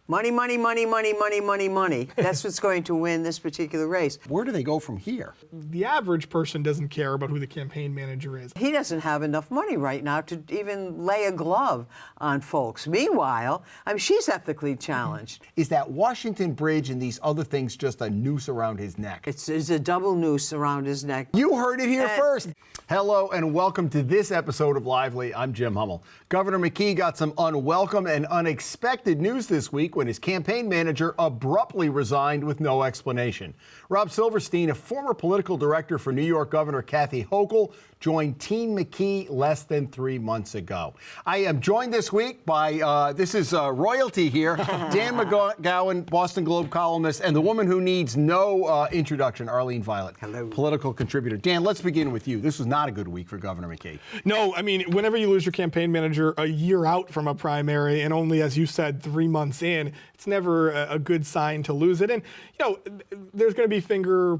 Money, money, money, money, money, money, money. That's what's going to win this particular race. Where do they go from here? The average person doesn't care about who the campaign manager is. He doesn't have enough money right now to even lay a glove on Foulkes. Meanwhile, she's ethically challenged. Is that Washington Bridge and these other things just a noose around his neck? It's a double noose around his neck. You heard it here first. Hello and welcome to this episode of Lively. I'm Jim Hummel. Governor McKee got some unwelcome and unexpected news this week when his campaign manager abruptly resigned with no explanation. Rob Silverstein, a former political director for New York Governor Kathy Hochul, joined Team McKee less than 3 months ago. I am joined this week by, this is royalty here, Dan McGowan, Boston Globe columnist, and the woman who needs no introduction, Arlene Violet, hello, political contributor. Dan, let's begin with you. This was not a good week for Governor McKee. No, whenever you lose your campaign manager a year out from a primary and only, as you said, 3 months in, it's never a good sign to lose it. And, there's going to be finger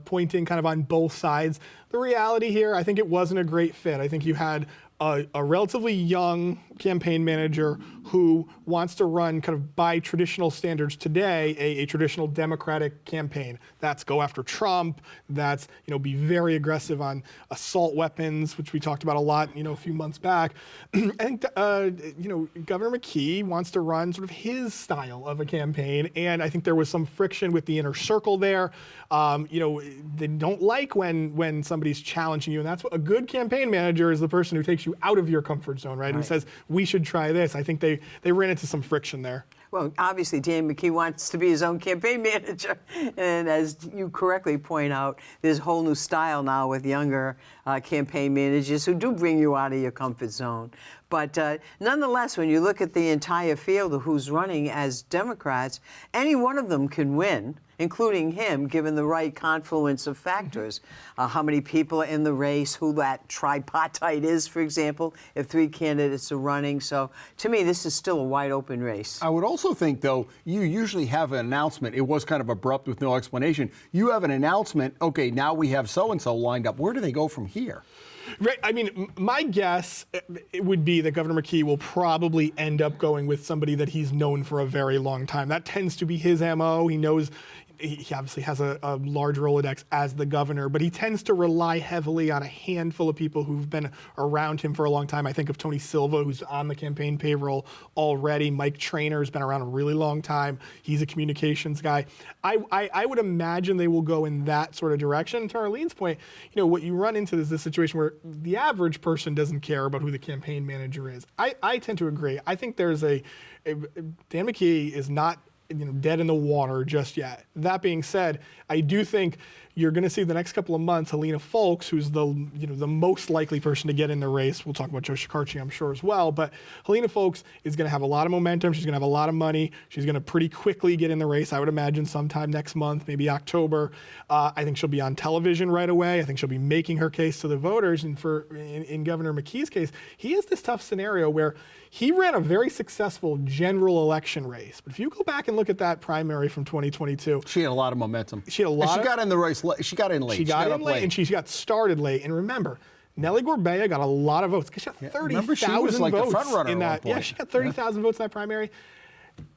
pointing kind of on both sides. The reality here, I think it wasn't a great fit. I think you had a relatively young campaign manager who wants to run kind of by traditional standards today, a traditional Democratic campaign. That's go after Trump. That's, be very aggressive on assault weapons, which we talked about a lot, a few months back. I think, Governor McKee wants to run sort of his style of a campaign. And I think there was some friction with the inner circle there. They don't like when somebody's challenging you. And that's what a good campaign manager is, the person who takes you out of your comfort zone, right? Who says, we should try this. I think they ran into some friction there. Well, obviously, Dan McKee wants to be his own campaign manager. And as you correctly point out, there's a whole new style now with younger campaign managers who do bring you out of your comfort zone. But nonetheless, when you look at the entire field of who's running as Democrats, any one of them can win, including him, given the right confluence of factors. How many people are in the race, who that tripartite is, for example, if 3 candidates are running. So to me, this is still a wide open race. I would also think, though, you usually have an announcement. It was kind of abrupt with no explanation. You have an announcement, okay, now we have so-and-so lined up. Where do they go from here? Right. My guess it would be that Governor McKee will probably end up going with somebody that he's known for a very long time. That tends to be his MO. He knows he obviously has a large Rolodex as the governor, but he tends to rely heavily on a handful of people who've been around him for a long time. I think of Tony Silva, who's on the campaign payroll already. Mike Trainor's been around a really long time. He's a communications guy. I would imagine they will go in that sort of direction. To Arlene's point, what you run into is this situation where the average person doesn't care about who the campaign manager is. I tend to agree. I think there's Dan McKee is not dead in the water just yet. That being said, I do think you're going to see the next couple of months Helena Foulkes, who's the most likely person to get in the race. We'll talk about Shekarchi, I'm sure, as well. But Helena Foulkes is going to have a lot of momentum. She's going to have a lot of money. She's going to pretty quickly get in the race, I would imagine, sometime next month, maybe October. I think she'll be on television right away. I think she'll be making her case to the voters. And in Governor McKee's case, he has this tough scenario where he ran a very successful general election race. But if you go back and look at that primary from 2022. She had a lot of momentum. She got in the race. She got in late. She got in late, and she got started late. And remember, Nellie Gorbea got a lot of votes. She got 30,000 votes in that. Yeah, she got 30,000 votes in that primary.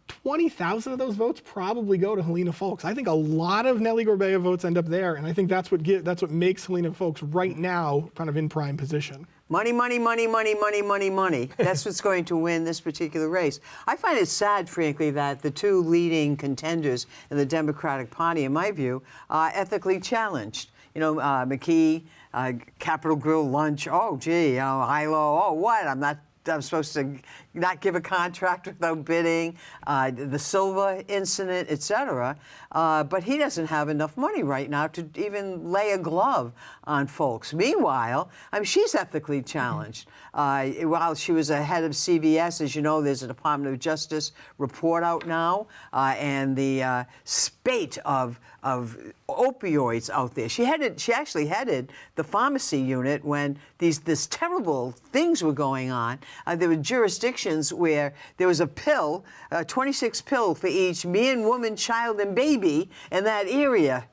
20,000 of those votes probably go to Helena Foulkes. I think a lot of Nellie Gorbea votes end up there, and I think that's what makes Helena Foulkes right now kind of in prime position. Money, money, money, money, money, money, money. That's what's going to win this particular race. I find it sad, frankly, that the 2 leading contenders in the Democratic Party, in my view, are ethically challenged. McKee, Capitol Grill lunch. Oh, gee, high-low. Oh, what? I'm supposed to not give a contract without bidding, the Silva incident, et cetera. But he doesn't have enough money right now to even lay a glove on Foulkes. Meanwhile, she's ethically challenged. While she was a head of CVS, as you know, there's a Department of Justice report out now, and the spate of opioids out there. She actually headed the pharmacy unit when these terrible things were going on. There were jurisdictions elections where there was a pill, 26 pill for each man, woman, child, and baby in that area,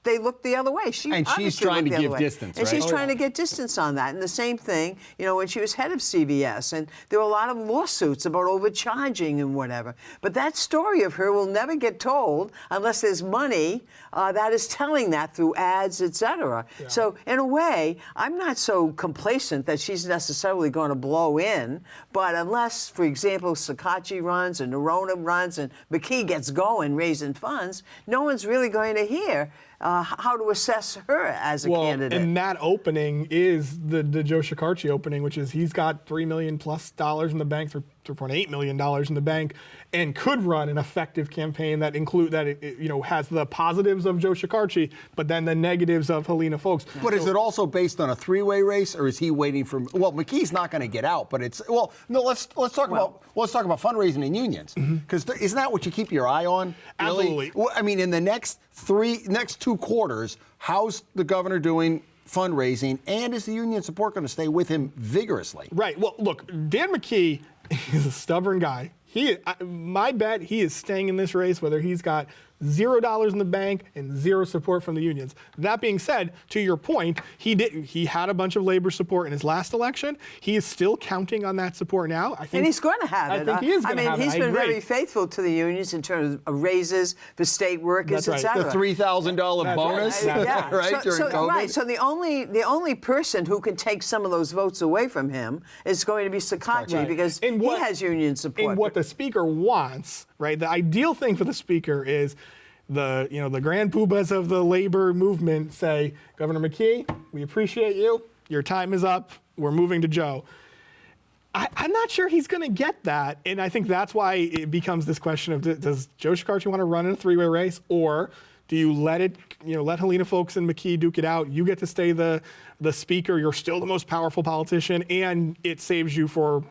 they looked the other way. She's obviously trying to looked the give other way. distance, and right? she's trying to get distance on that. And the same thing, when she was head of CBS, and there were a lot of lawsuits about overcharging and whatever. But that story of her will never get told unless there's money that is telling that through ads, etc. Yeah. So in a way, I'm not so complacent that she's necessarily going to blow in. But unless, for example, Shekarchi runs and Neronha runs and McKee gets going raising funds, no one's really going to hear how to assess her as a candidate. And that opening is the Joe Shekarchi opening, which is he's got $3 million plus in the bank, $3.8 million in the bank, and could run an effective campaign that has the positives of Joe Shekarchi, but then the negatives of Helena Foulkes. But is it also based on a three-way race, or is he waiting for? Well, McKee's not going to get out, but it's Let's talk about fundraising and unions, because isn't that what you keep your eye on? Really? Absolutely. Well, I mean, in the next 2 quarters, how's the governor doing fundraising, and is the union support going to stay with him vigorously? Right. Well, look, Dan McKee is a stubborn guy. My bet he is staying in this race, whether he's got $0 in the bank and zero support from the unions. That being said, to your point, he had a bunch of labor support in his last election. He is still counting on that support now. And he's going to have it. I think he is going to have it. He's been very faithful to the unions in terms of raises for state workers, etc. The $3,000 bonus, yeah. right, during COVID? Right. So the only person who can take some of those votes away from him is going to be Shekarchi, because he has union support. And what the speaker wants, right? The ideal thing for the speaker is the grand poobahs of the labor movement say, Governor McKee, we appreciate you. Your time is up. We're moving to Joe. I'm not sure he's going to get that, and I think that's why it becomes this question of, does Joe Shekarchi want to run in a three-way race, or do you let Helena Foulkes and McKee duke it out? You get to stay the speaker. You're still the most powerful politician, and it saves you for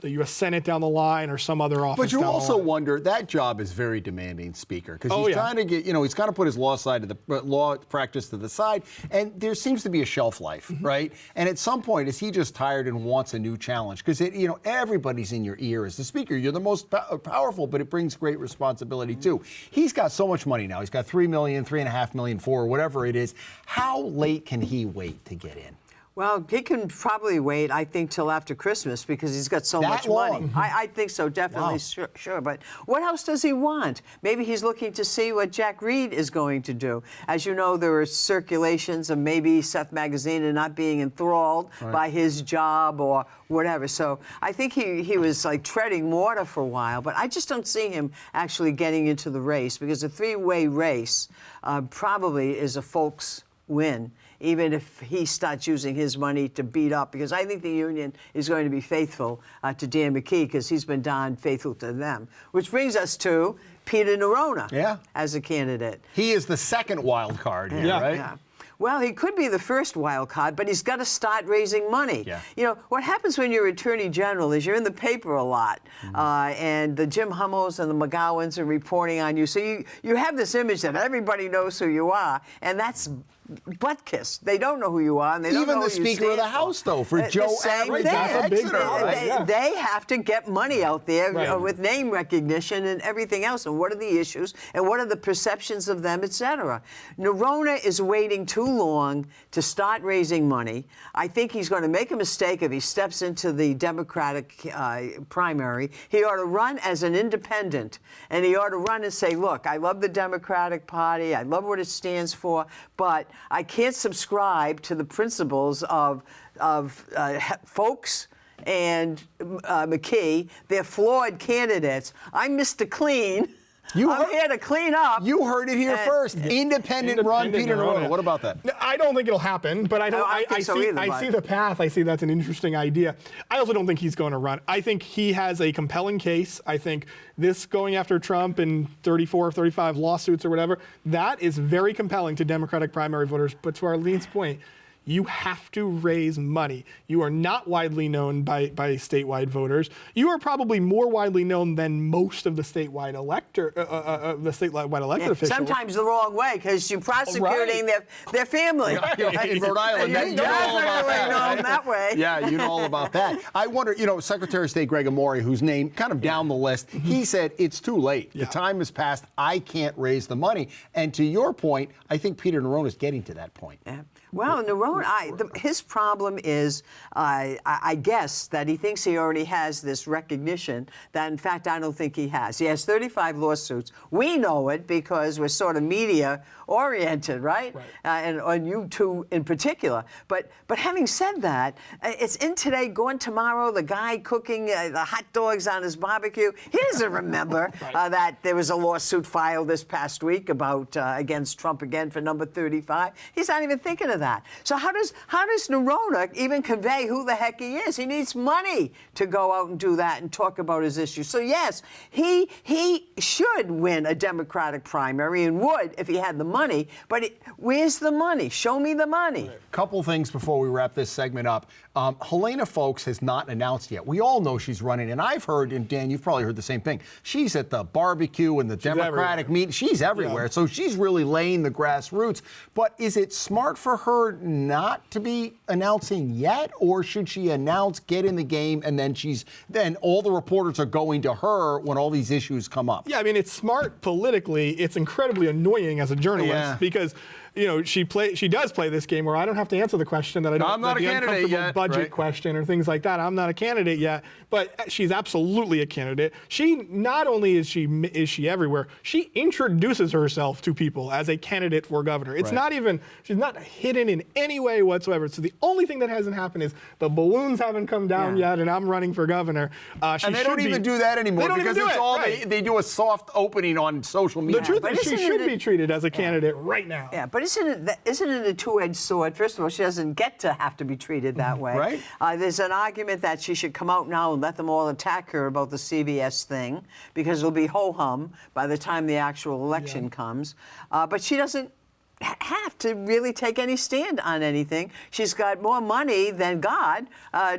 the U.S. Senate down the line or some other office. But you down also the line. wonder, that job is very demanding, speaker, because he's trying to get, he's got to put his law practice to the side, and there seems to be a shelf life, right? And at some point, is he just tired and wants a new challenge? Because everybody's in your ear as the speaker. You're the most powerful, but it brings great responsibility too. He's got so much money now. He's got $3 million, $3.5 million, $4 million, whatever it is. How late can he wait to get in? Well, he can probably wait, I think, till after Christmas, because he's got so much money. I think so, definitely, sure. But what else does he want? Maybe he's looking to see what Jack Reed is going to do. As you know, there are circulations of maybe Seth Magaziner not being enthralled by his job or whatever. So I think he was like treading water for a while, but I just don't see him actually getting into the race, because a three-way race probably is a Foulkes win, even if he starts using his money to beat up, because I think the union is going to be faithful to Dan McKee, because he's been darn faithful to them. Which brings us to Peter Neronha as a candidate. He is the second wild card here, right? Yeah. Well, he could be the first wild card, but he's got to start raising money. Yeah. What happens when you're attorney general is you're in the paper a lot, and the Jim Hummels and the McGowans are reporting on you. So you have this image that everybody knows who you are, and that's butt kiss. They don't know who you are, and they don't know who you stand for. Even the Speaker of the House, though, for Joe Exeter, they have to get money out there with name recognition and everything else. And what are the issues? And what are the perceptions of them, etc. Neronha is waiting too long to start raising money. I think he's going to make a mistake if he steps into the Democratic primary. He ought to run as an independent, and he ought to run and say, look, I love the Democratic Party. I love what it stands for, but I can't subscribe to the principles of Foulkes and McKee. They're flawed candidates. I'm Mr. Clean. I'm here to clean up. You heard it here first. Independent run Peter Neronha. What about that? I don't think it'll happen, but I see the path. I see that's an interesting idea. I also don't think he's going to run. I think he has a compelling case. I think this going after Trump and 34 or 35 lawsuits or whatever, that is very compelling to Democratic primary voters. But to Arlene's point, you have to raise money. You are not widely known by statewide voters. You are probably more widely known than most of the statewide elected officials. Sometimes the wrong way, because you're prosecuting their family. In Rhode Island, you definitely know them that way. Yeah, you know all about that. I wonder, Secretary of State Greg Amore, who's named kind of down the list, he said it's too late. The time has passed. I can't raise the money. And to your point, I think Peter Neronha is getting to that point. Yeah. Well, Neronha, his problem is, I guess, that he thinks he already has this recognition that, in fact, I don't think he has. He has 35 lawsuits. We know it because we're sort of media-oriented, right? And on you two in particular. But having said that, it's in today, gone tomorrow, the guy cooking the hot dogs on his barbecue. He doesn't remember that there was a lawsuit filed this past week about against Trump again for number 35. He's not even thinking of that. So how does Neronha even convey who the heck he is? He needs money to go out and do that and talk about his issues. So yes, he should win a Democratic primary and would if he had the money. But where's the money? Show me the money. Couple things before we wrap this segment up. Helena Foulkes has not announced yet. We all know she's running, and I've heard, and Dan, you've probably heard the same thing. She's at the barbecue and the Democratic meeting. She's everywhere. So she's really laying the grassroots. But is it smart for her not to be announcing yet, or should she announce, get in the game, and then all the reporters are going to her when all these issues come up? Yeah, I mean, it's smart politically. It's incredibly annoying as a journalist because she does play this game where I don't have to answer the question that I don't. I'm not a candidate yet. Budget question or things like that. I'm not a candidate yet, but she's absolutely a candidate. She not only is she everywhere, she introduces herself to people as a candidate for governor. It's not even, she's not hidden in any way whatsoever. So the only thing that hasn't happened is the balloons haven't come down yet, and I'm running for governor. And they don't even do that anymore because it's all they do a soft opening on social media. The truth is she should be treated as a candidate right now. Yeah, but isn't it a two-edged sword? First of all, she doesn't get to have to be treated that way. Right. There's an argument that she should come out now and let them all attack her about the CBS thing, because it'll be ho-hum by the time the actual election comes. But she doesn't have to really take any stand on anything. She's got more money than God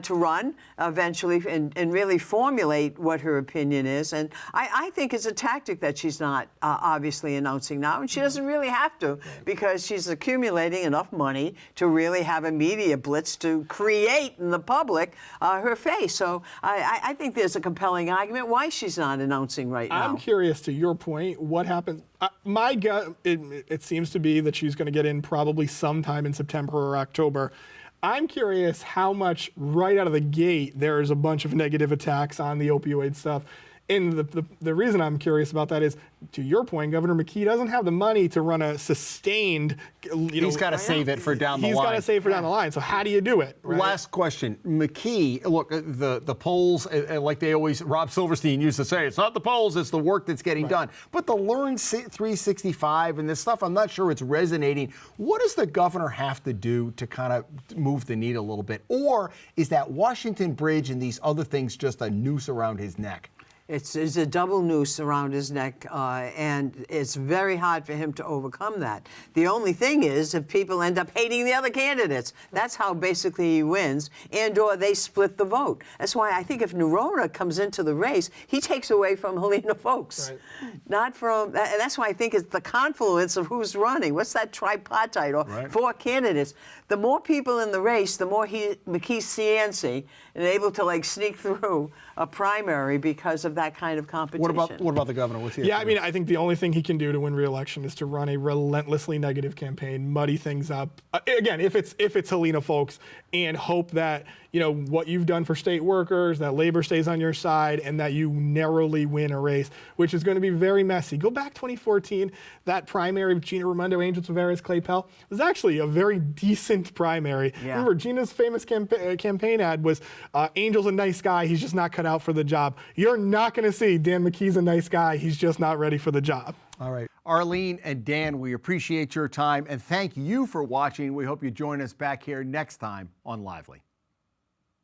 to run eventually and really formulate what her opinion is. And I think it's a tactic that she's not obviously announcing now, and she doesn't really have to, because she's accumulating enough money to really have a media blitz to create in the public her face. So I think there's a compelling argument why she's not announcing right now. I'm curious, to your point, what happens. My gut, it seems to be that she's going to get in probably sometime in September or October. I'm curious how much right out of the gate there's a bunch of negative attacks on the opioid stuff. And the reason I'm curious about that is, to your point, Governor McKee doesn't have the money to run a sustained, He's got to save it for down the line. He's got to save it for down the line. So how do you do it? Right? Last question. McKee, look, the polls, like they always, Rob Silverstein used to say, it's not the polls, it's the work that's getting done. But the Learn 365 and this stuff, I'm not sure it's resonating. What does the governor have to do to kind of move the needle a little bit? Or is that Washington Bridge and these other things just a noose around his neck? It's a double noose around his neck, and it's very hard for him to overcome that. The only thing is, if people end up hating the other candidates, that's how basically he wins, and/or they split the vote. That's why I think if Neronha comes into the race, he takes away from Helena Foulkes, not from. And that's why I think it's the confluence of who's running. What's that tripartite or four candidates? The more people in the race, the more McKee's Cianci and able to sneak through a primary because of that kind of competition. What about the governor? What's he? Yeah, I mean, I think the only thing he can do to win re-election is to run a relentlessly negative campaign, muddy things up. Again, if it's Helena Foulkes, and hope that what you've done for state workers, that labor stays on your side, and that you narrowly win a race, which is going to be very messy. Go back 2014, that primary of Gina Raimondo, Angel Tavares, Clay Pell, was actually a very decent primary. Yeah. Remember, Gina's famous campaign ad was, Angel's a nice guy, he's just not cut out for the job. You're not going to see Dan McKee's a nice guy, he's just not ready for the job. All right. Arlene and Dan, we appreciate your time, and thank you for watching. We hope you join us back here next time on Lively.